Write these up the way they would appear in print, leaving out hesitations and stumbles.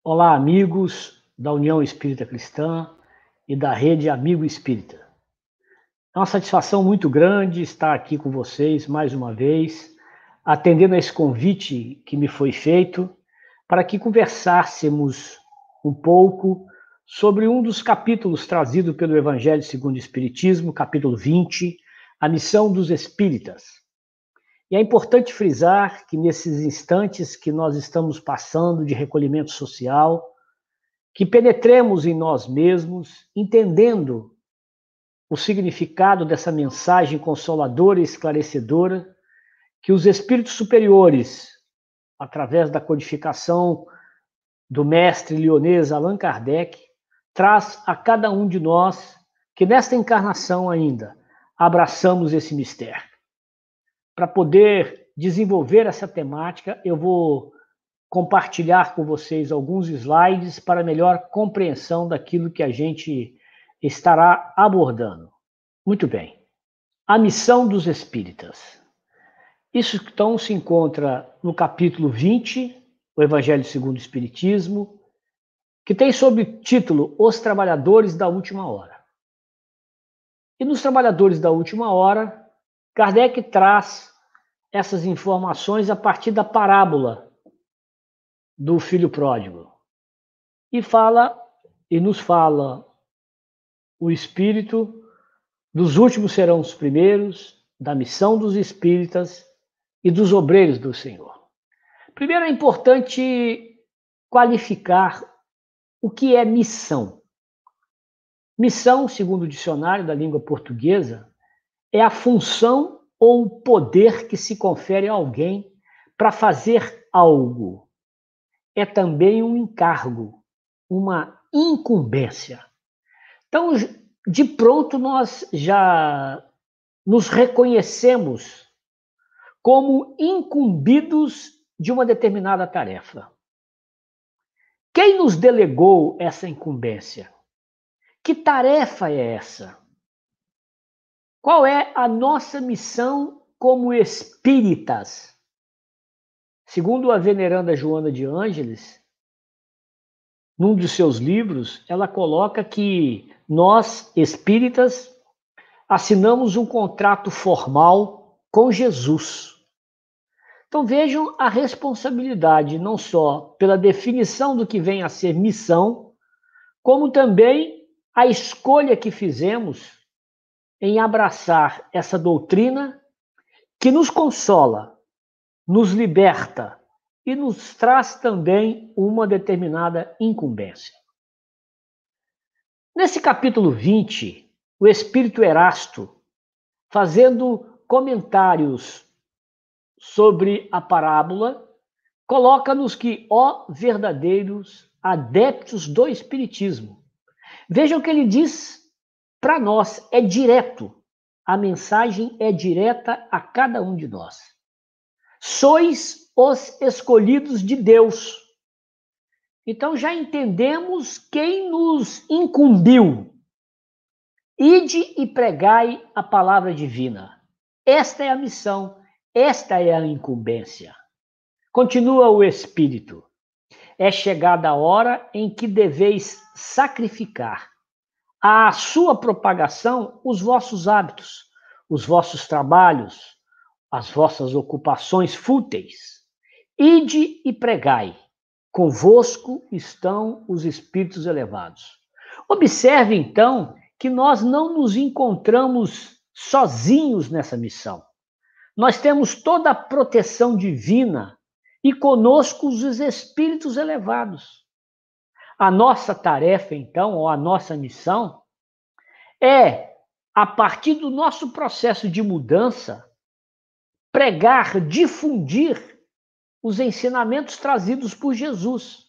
Olá, amigos da União Espírita Cristã e da Rede Amigo Espírita. É uma satisfação muito grande estar aqui com vocês mais uma vez, atendendo a esse convite que me foi feito para que conversássemos um pouco sobre um dos capítulos trazido pelo Evangelho segundo o Espiritismo, capítulo 20, a missão dos espíritas. E é importante frisar que nesses instantes que nós estamos passando de recolhimento social, que penetremos em nós mesmos, entendendo o significado dessa mensagem consoladora e esclarecedora que os espíritos superiores, através da codificação do mestre lionês Allan Kardec, traz a cada um de nós que nesta encarnação ainda abraçamos esse mistério. Para poder desenvolver essa temática, eu vou compartilhar com vocês alguns slides para melhor compreensão daquilo que a gente estará abordando. Muito bem. A missão dos espíritas. Isso então se encontra no capítulo 20, o Evangelho segundo o Espiritismo, que tem sob título Os Trabalhadores da Última Hora. E nos Trabalhadores da Última Hora, Kardec traz essas informações a partir da parábola do filho pródigo. E nos fala o espírito dos últimos serão os primeiros, da missão dos espíritas e dos obreiros do Senhor. Primeiro é importante qualificar o que é missão. Missão, segundo o dicionário da língua portuguesa, é a função ou o poder que se confere a alguém para fazer algo. É também um encargo, uma incumbência. Então, de pronto, nós já nos reconhecemos como incumbidos de uma determinada tarefa. Quem nos delegou essa incumbência? Que tarefa é essa? Qual é a nossa missão como espíritas? Segundo a veneranda Joana de Ângeles, num dos seus livros, ela coloca que nós, espíritas, assinamos um contrato formal com Jesus. Então vejam a responsabilidade, não só pela definição do que vem a ser missão, como também a escolha que fizemos em abraçar essa doutrina que nos consola, nos liberta e nos traz também uma determinada incumbência. Nesse capítulo 20, o Espírito Erasto, fazendo comentários sobre a parábola, coloca-nos que, ó verdadeiros adeptos do Espiritismo, vejam o que ele diz para nós, é direto, a mensagem é direta a cada um de nós. Sois os escolhidos de Deus. Então já entendemos quem nos incumbiu. Ide e pregai a palavra divina. Esta é a missão, esta é a incumbência. Continua o Espírito. É chegada a hora em que deveis sacrificar à sua propagação os vossos hábitos, os vossos trabalhos, as vossas ocupações fúteis. Ide e pregai. Convosco estão os espíritos elevados. Observe, então, que nós não nos encontramos sozinhos nessa missão. Nós temos toda a proteção divina e conosco os espíritos elevados. A nossa tarefa, então, ou a nossa missão, é, a partir do nosso processo de mudança, pregar, difundir os ensinamentos trazidos por Jesus.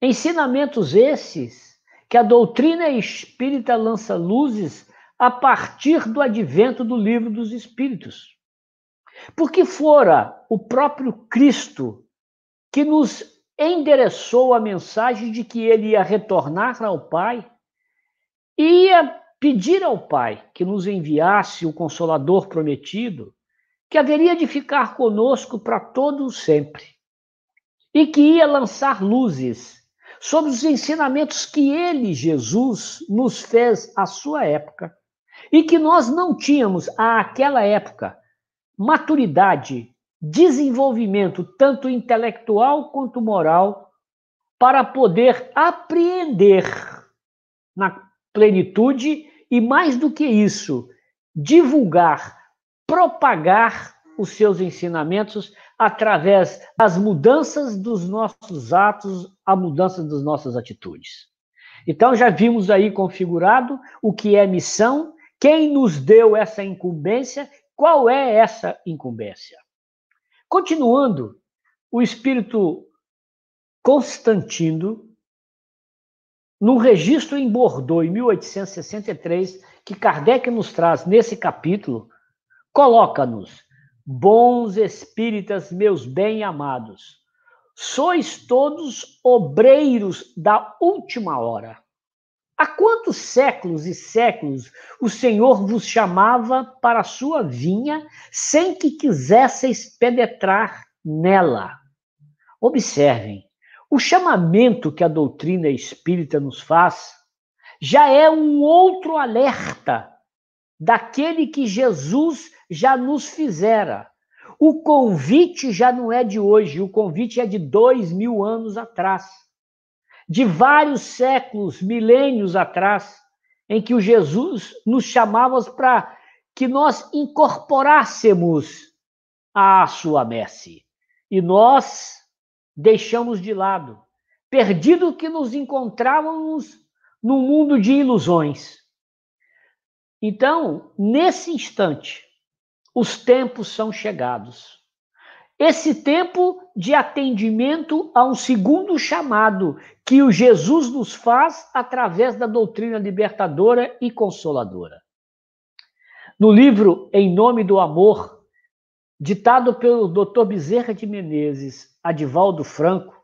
Ensinamentos esses que a doutrina espírita lança luzes a partir do advento do Livro dos Espíritos. Porque fora o próprio Cristo que nos endereçou a mensagem de que ele ia retornar ao Pai e ia pedir ao Pai que nos enviasse o Consolador prometido, que haveria de ficar conosco para todo o sempre. e que ia lançar luzes sobre os ensinamentos que ele, Jesus, nos fez à sua época e que nós não tínhamos àquela época maturidade, desenvolvimento tanto intelectual quanto moral para poder apreender na plenitude e, mais do que isso, divulgar, propagar os seus ensinamentos através das mudanças dos nossos atos, a mudança das nossas atitudes. Então, já vimos aí configurado o que é missão, quem nos deu essa incumbência, qual é essa incumbência. Continuando, o espírito Constantino, num registro em Bordeaux, em 1863, que Kardec nos traz nesse capítulo, coloca-nos: bons espíritas, meus bem-amados, sois todos obreiros da última hora. Há quantos séculos e séculos o Senhor vos chamava para a sua vinha sem que quisesseis penetrar nela? Observem, o chamamento que a doutrina espírita nos faz já é um outro alerta daquele que Jesus já nos fizera. O convite já não é de hoje, o convite é de 2000 anos atrás, de vários séculos, milênios atrás, em que o Jesus nos chamava para que nós incorporássemos a sua messe. E nós deixamos de lado, perdido que nos encontrávamos num mundo de ilusões. Então, nesse instante, os tempos são chegados. Esse tempo de atendimento a um segundo chamado que o Jesus nos faz através da doutrina libertadora e consoladora. No livro Em Nome do Amor, ditado pelo Dr. Bezerra de Menezes, Adivaldo Franco,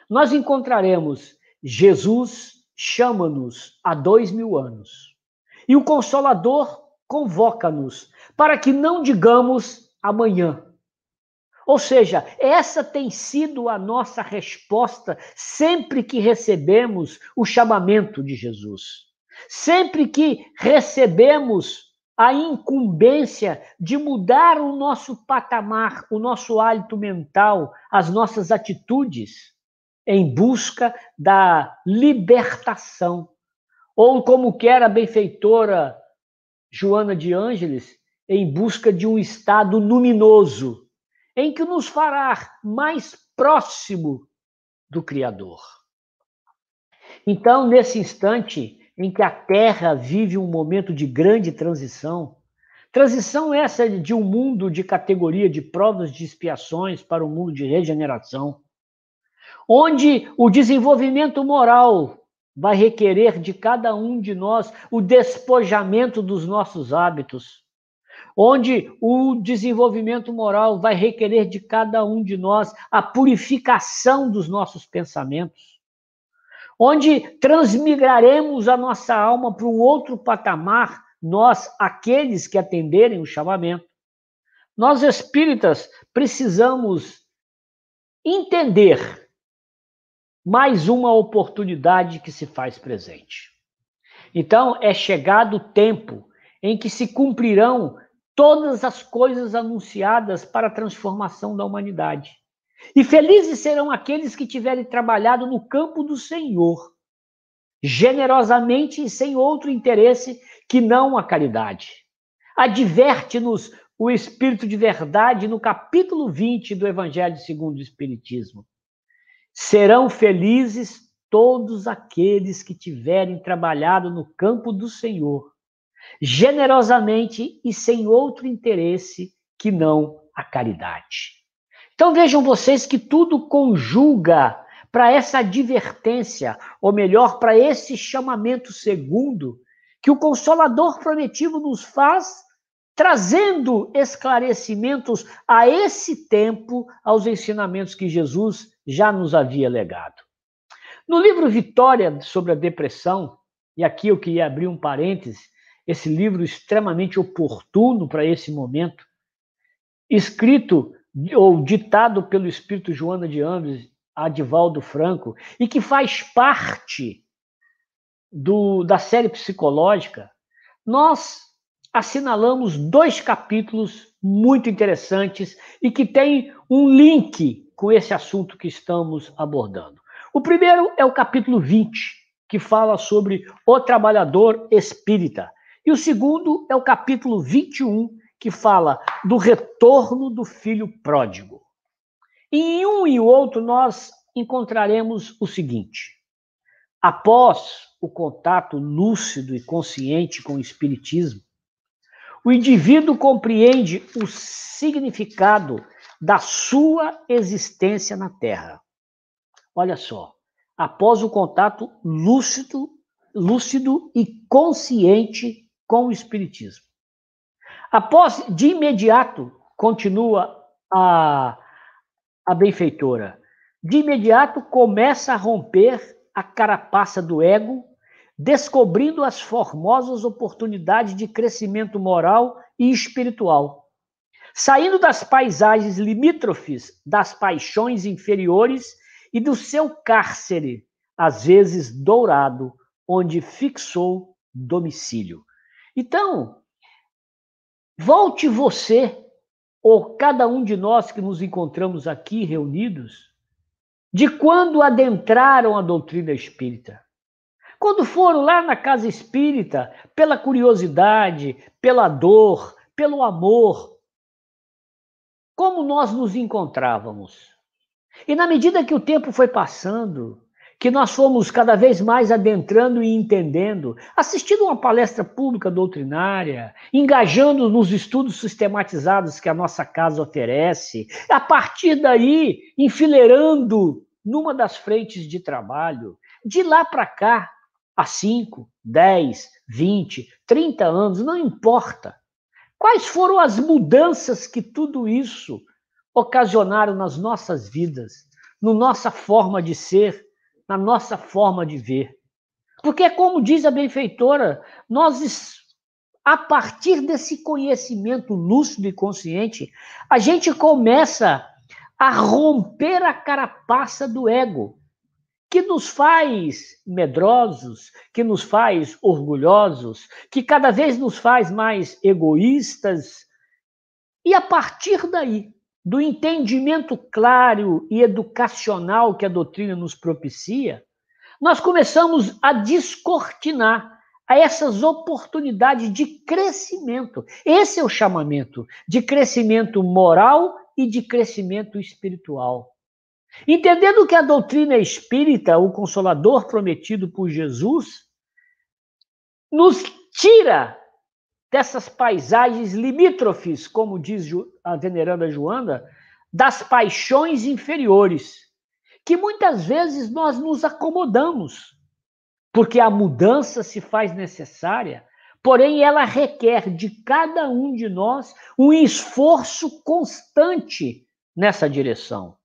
nós encontraremos: Jesus chama-nos há 2000 anos. E o Consolador convoca-nos para que não digamos amanhã. Ou seja, essa tem sido a nossa resposta sempre que recebemos o chamamento de Jesus. Sempre que recebemos a incumbência de mudar o nosso patamar, o nosso hálito mental, as nossas atitudes, em busca da libertação. Ou, como quer a benfeitora Joana de Ângeles, em busca de um estado luminoso, em que nos fará mais próximo do Criador. Então, nesse instante em que a Terra vive um momento de grande transição, transição essa de um mundo de categoria de provas de expiações para um mundo de regeneração, onde o desenvolvimento moral vai requerer de cada um de nós o despojamento dos nossos hábitos, onde o desenvolvimento moral vai requerer de cada um de nós a purificação dos nossos pensamentos, onde transmigraremos a nossa alma para um outro patamar, nós, aqueles que atenderem o chamamento. Nós, espíritas, precisamos entender mais uma oportunidade que se faz presente. Então, é chegado o tempo em que se cumprirão todas as coisas anunciadas para a transformação da humanidade. E felizes serão aqueles que tiverem trabalhado no campo do Senhor, generosamente e sem outro interesse que não a caridade. Adverte-nos o Espírito de Verdade no capítulo 20 do Evangelho segundo o Espiritismo. Serão felizes todos aqueles que tiverem trabalhado no campo do Senhor, generosamente e sem outro interesse que não a caridade. Então vejam vocês que tudo conjuga para essa advertência, ou melhor, para esse chamamento segundo, que o Consolador Prometido nos faz, trazendo esclarecimentos a esse tempo, aos ensinamentos que Jesus já nos havia legado. No livro Vitória sobre a Depressão, e aqui eu queria abrir um parêntese, esse livro extremamente oportuno para esse momento, escrito ou ditado pelo Espírito Joana de Ângeles Adivaldo Franco, e que faz parte da série psicológica, nós assinalamos 2 capítulos muito interessantes e que têm um link com esse assunto que estamos abordando. O primeiro é o capítulo 20, que fala sobre o trabalhador espírita. E o segundo é o capítulo 21, que fala do retorno do filho pródigo. E em um e outro nós encontraremos o seguinte: após o contato lúcido e consciente com o espiritismo, o indivíduo compreende o significado da sua existência na Terra. Olha só, após o contato lúcido e consciente com o espiritismo. De imediato, continua a benfeitora, de imediato começa a romper a carapaça do ego, descobrindo as formosas oportunidades de crescimento moral e espiritual. Saindo das paisagens limítrofes das paixões inferiores e do seu cárcere, às vezes dourado, onde fixou domicílio. Então, volte você, ou cada um de nós que nos encontramos aqui reunidos, de quando adentraram a doutrina espírita. Quando foram lá na casa espírita, pela curiosidade, pela dor, pelo amor, como nós nos encontrávamos? E na medida que o tempo foi passando, que nós fomos cada vez mais adentrando e entendendo, assistindo uma palestra pública doutrinária, engajando nos estudos sistematizados que a nossa casa oferece, a partir daí, enfileirando numa das frentes de trabalho, de lá para cá, há 5, 10, 20, 30 anos, não importa. Quais foram as mudanças que tudo isso ocasionaram nas nossas vidas, na nossa forma de ser, na nossa forma de ver? Porque, como diz a benfeitora, nós, a partir desse conhecimento lúcido e consciente, a gente começa a romper a carapaça do ego, que nos faz medrosos, que nos faz orgulhosos, que cada vez nos faz mais egoístas. E a partir daí, do entendimento claro e educacional que a doutrina nos propicia, nós começamos a descortinar a essas oportunidades de crescimento. Esse é o chamamento de crescimento moral e de crescimento espiritual. Entendendo que a doutrina espírita, o Consolador prometido por Jesus, nos tira dessas paisagens limítrofes, como diz a veneranda Joana, das paixões inferiores, que muitas vezes nós nos acomodamos, porque a mudança se faz necessária, porém ela requer de cada um de nós um esforço constante nessa direção.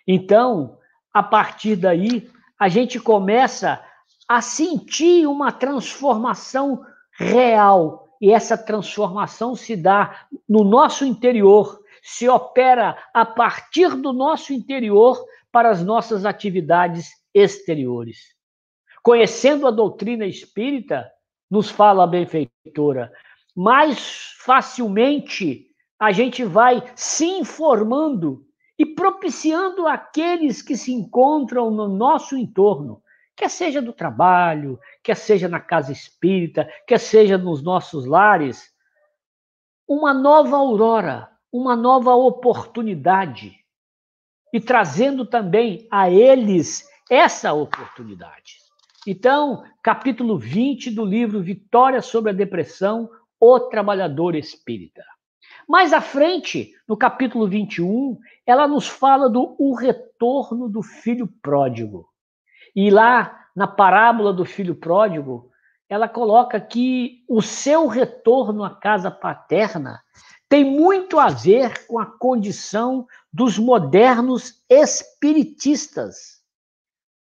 Então, a partir daí, a gente começa a sentir uma transformação real. E essa transformação se dá no nosso interior, se opera a partir do nosso interior para as nossas atividades exteriores. Conhecendo a doutrina espírita, nos fala a benfeitora, mais facilmente a gente vai se informando e propiciando aqueles que se encontram no nosso entorno, quer seja do trabalho, quer seja na casa espírita, quer seja nos nossos lares, uma nova aurora, uma nova oportunidade, e trazendo também a eles essa oportunidade. Então, capítulo 20 do livro Vitória sobre a Depressão, O Trabalhador Espírita. Mais à frente, no capítulo 21, ela nos fala o retorno do filho pródigo. E lá, na parábola do filho pródigo, ela coloca que o seu retorno à casa paterna tem muito a ver com a condição dos modernos espiritistas.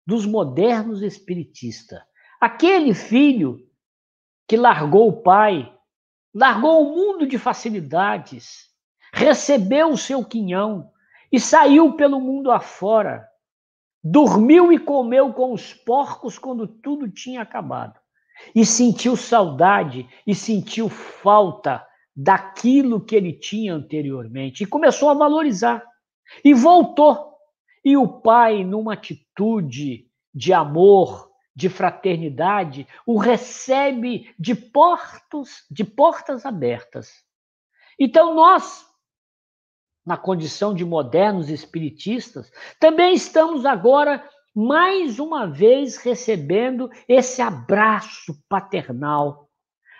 Dos modernos espiritistas. Aquele filho que largou o pai, largou o mundo de facilidades, recebeu o seu quinhão e saiu pelo mundo afora, dormiu e comeu com os porcos quando tudo tinha acabado. E sentiu saudade e sentiu falta daquilo que ele tinha anteriormente. E começou a valorizar. E voltou. E o pai, numa atitude de amor, de fraternidade, o recebe de portas abertas. Então nós, na condição de modernos espiritistas, também estamos agora, mais uma vez, recebendo esse abraço paternal.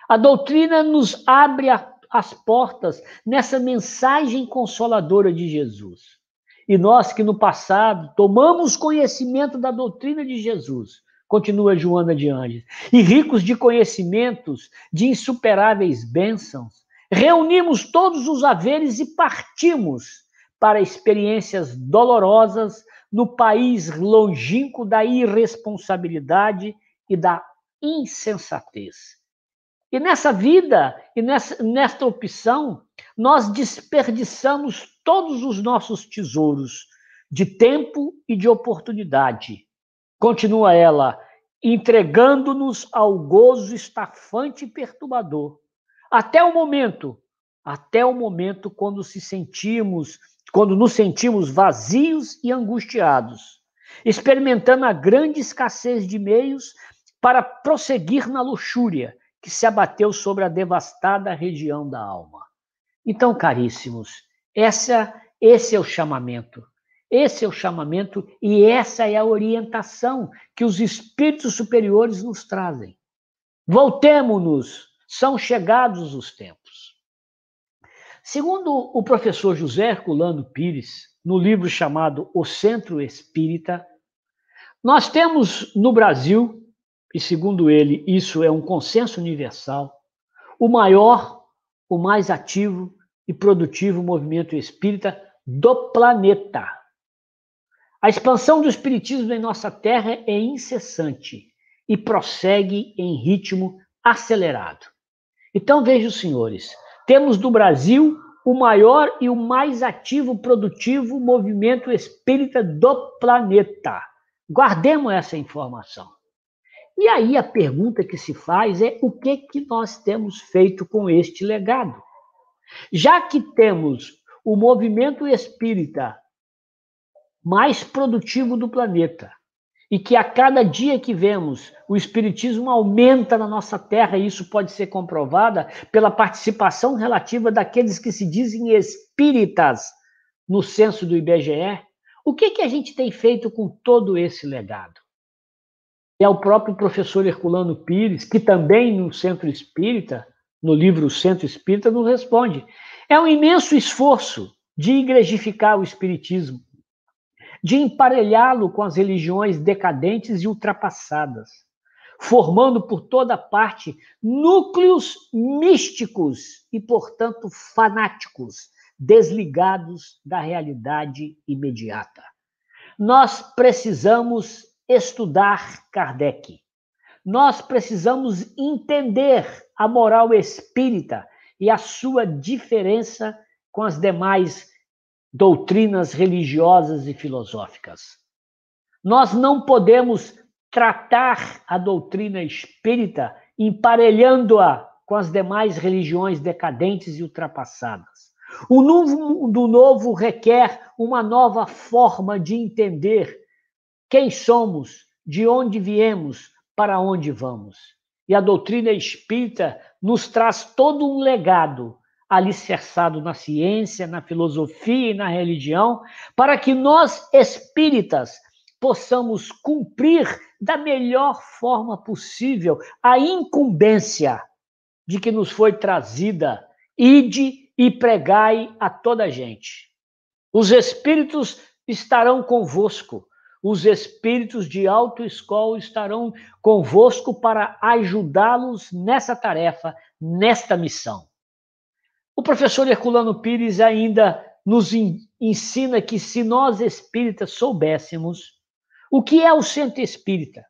A doutrina nos abre as portas nessa mensagem consoladora de Jesus. E nós que no passado tomamos conhecimento da doutrina de Jesus, continua Joana de Ângeles, e ricos de conhecimentos, de insuperáveis bênçãos, reunimos todos os haveres e partimos para experiências dolorosas no país longínquo da irresponsabilidade e da insensatez. E nessa vida, e nesta opção, nós desperdiçamos todos os nossos tesouros de tempo e de oportunidade. Continua ela, entregando-nos ao gozo estafante e perturbador. Até o momento quando nos sentimos vazios e angustiados, experimentando a grande escassez de meios para prosseguir na luxúria que se abateu sobre a devastada região da alma. Então, caríssimos, esse é o chamamento. Esse é o chamamento e essa é a orientação que os espíritos superiores nos trazem. Voltemo-nos, são chegados os tempos. Segundo o professor José Herculano Pires, no livro chamado O Centro Espírita, nós temos no Brasil, e segundo ele isso é um consenso universal, o maior, o mais ativo e produtivo movimento espírita do planeta. A expansão do espiritismo em nossa terra é incessante e prossegue em ritmo acelerado. Então, vejam, senhores, temos no Brasil o maior e o mais ativo, produtivo movimento espírita do planeta. Guardemos essa informação. E aí a pergunta que se faz é o que nós temos feito com este legado? Já que temos o movimento espírita mais produtivo do planeta, e que a cada dia que vemos o espiritismo aumenta na nossa terra, e isso pode ser comprovado pela participação relativa daqueles que se dizem espíritas no censo do IBGE, o que a gente tem feito com todo esse legado? É o próprio professor Herculano Pires, que também no Centro Espírita, no livro Centro Espírita, nos responde. É um imenso esforço de igrejificar o espiritismo, de emparelhá-lo com as religiões decadentes e ultrapassadas, formando por toda parte núcleos místicos e, portanto, fanáticos, desligados da realidade imediata. Nós precisamos estudar Kardec. Nós precisamos entender a moral espírita e a sua diferença com as demais doutrinas religiosas e filosóficas. Nós não podemos tratar a doutrina espírita emparelhando-a com as demais religiões decadentes e ultrapassadas. O mundo novo requer uma nova forma de entender quem somos, de onde viemos, para onde vamos. E a doutrina espírita nos traz todo um legado alicerçado na ciência, na filosofia e na religião, para que nós, espíritas, possamos cumprir da melhor forma possível a incumbência de que nos foi trazida, ide e pregai a toda a gente. Os espíritos estarão convosco, os espíritos de autoescola estarão convosco para ajudá-los nessa tarefa, nesta missão. O professor Herculano Pires ainda nos ensina que se nós espíritas soubéssemos o que é o centro espírita,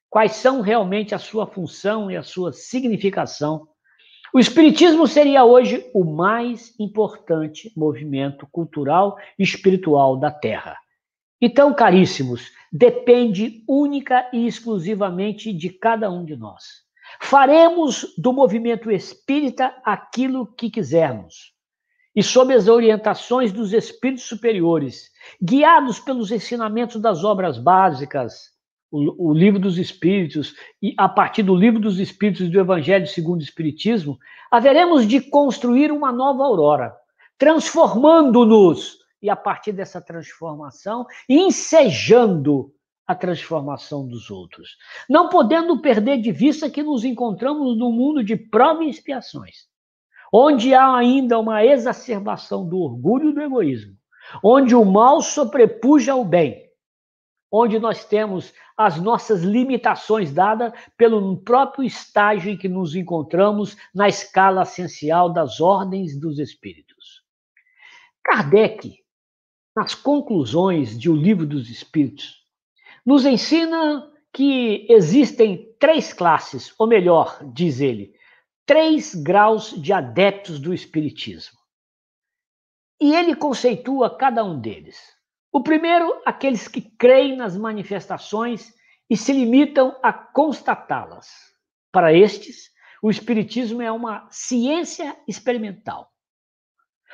quais são realmente a sua função e a sua significação, o espiritismo seria hoje o mais importante movimento cultural e espiritual da Terra. Então, caríssimos, depende única e exclusivamente de cada um de nós. Faremos do movimento espírita aquilo que quisermos. E sob as orientações dos espíritos superiores, guiados pelos ensinamentos das obras básicas, o Livro dos Espíritos, e a partir do Livro dos Espíritos do Evangelho segundo o Espiritismo, haveremos de construir uma nova aurora, transformando-nos, e a partir dessa transformação, ensejando a transformação dos outros. Não podendo perder de vista que nos encontramos num mundo de provas e expiações, onde há ainda uma exacerbação do orgulho e do egoísmo, onde o mal sobrepuja o bem, onde nós temos as nossas limitações dadas pelo próprio estágio em que nos encontramos na escala essencial das ordens dos espíritos. Kardec, nas conclusões de O Livro dos Espíritos, nos ensina que existem 3 classes, ou melhor, diz ele, 3 graus de adeptos do espiritismo. E ele conceitua cada um deles. O primeiro, aqueles que creem nas manifestações e se limitam a constatá-las. Para estes, o espiritismo é uma ciência experimental.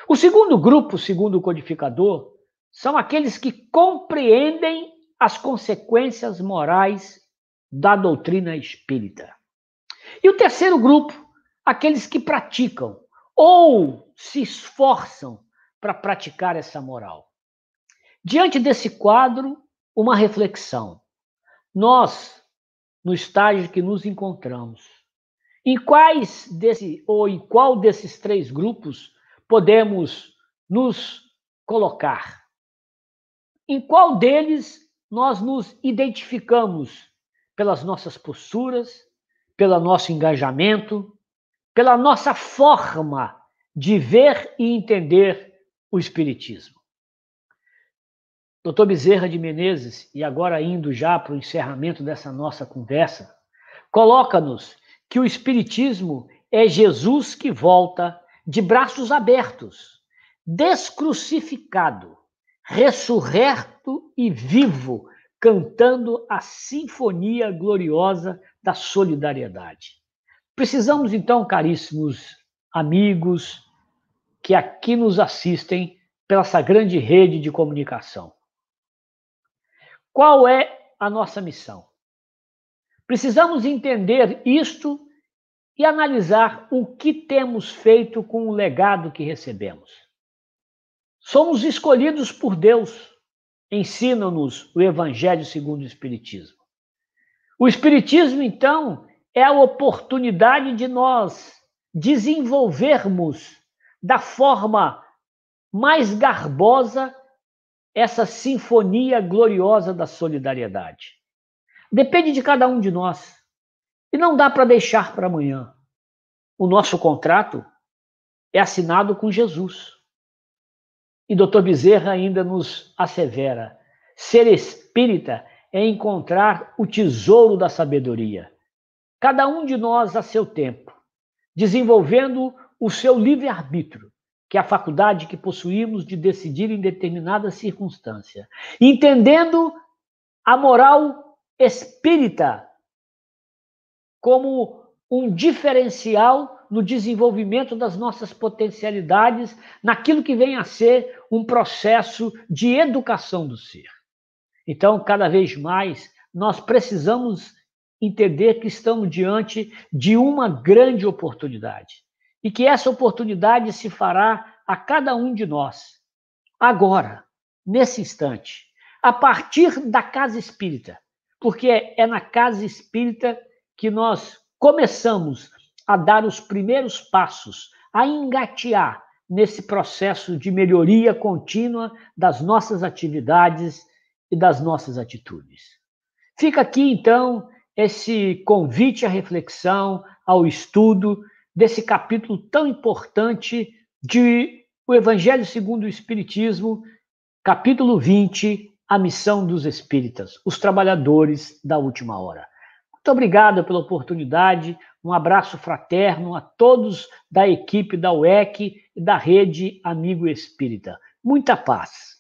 O segundo grupo, segundo o codificador, são aqueles que compreendem as consequências morais da doutrina espírita. E o terceiro grupo, aqueles que praticam ou se esforçam para praticar essa moral. Diante desse quadro, uma reflexão. Nós, no estágio que nos encontramos, em qual desses 3 grupos podemos nos colocar? Em qual deles nós nos identificamos pelas nossas posturas, pelo nosso engajamento, pela nossa forma de ver e entender o Espiritismo? Dr. Bezerra de Menezes, e agora indo já para o encerramento dessa nossa conversa, coloca-nos que o Espiritismo é Jesus que volta de braços abertos, descrucificado, ressurreto e vivo, cantando a sinfonia gloriosa da solidariedade. Precisamos, então, caríssimos amigos que aqui nos assistem pela essa grande rede de comunicação. Qual é a nossa missão? Precisamos entender isto e analisar o que temos feito com o legado que recebemos. Somos escolhidos por Deus, ensina-nos o Evangelho segundo o Espiritismo. O Espiritismo, então, é a oportunidade de nós desenvolvermos da forma mais garbosa essa sinfonia gloriosa da solidariedade. Depende de cada um de nós. E não dá para deixar para amanhã. O nosso contrato é assinado com Jesus. E Dr. Bezerra ainda nos assevera: ser espírita é encontrar o tesouro da sabedoria. Cada um de nós a seu tempo, desenvolvendo o seu livre-arbítrio, que é a faculdade que possuímos de decidir em determinada circunstância, entendendo a moral espírita como um diferencial no desenvolvimento das nossas potencialidades, naquilo que vem a ser um processo de educação do ser. Então, cada vez mais, nós precisamos entender que estamos diante de uma grande oportunidade e que essa oportunidade se fará a cada um de nós, agora, nesse instante, a partir da casa espírita, porque é na casa espírita que nós começamos a dar os primeiros passos, a engatear nesse processo de melhoria contínua das nossas atividades e das nossas atitudes. Fica aqui, então, esse convite à reflexão, ao estudo desse capítulo tão importante de O Evangelho segundo o Espiritismo, capítulo 20, a missão dos espíritas, os trabalhadores da última hora. Muito obrigado pela oportunidade, um abraço fraterno a todos da equipe da UEC e da Rede Amigo Espírita. Muita paz.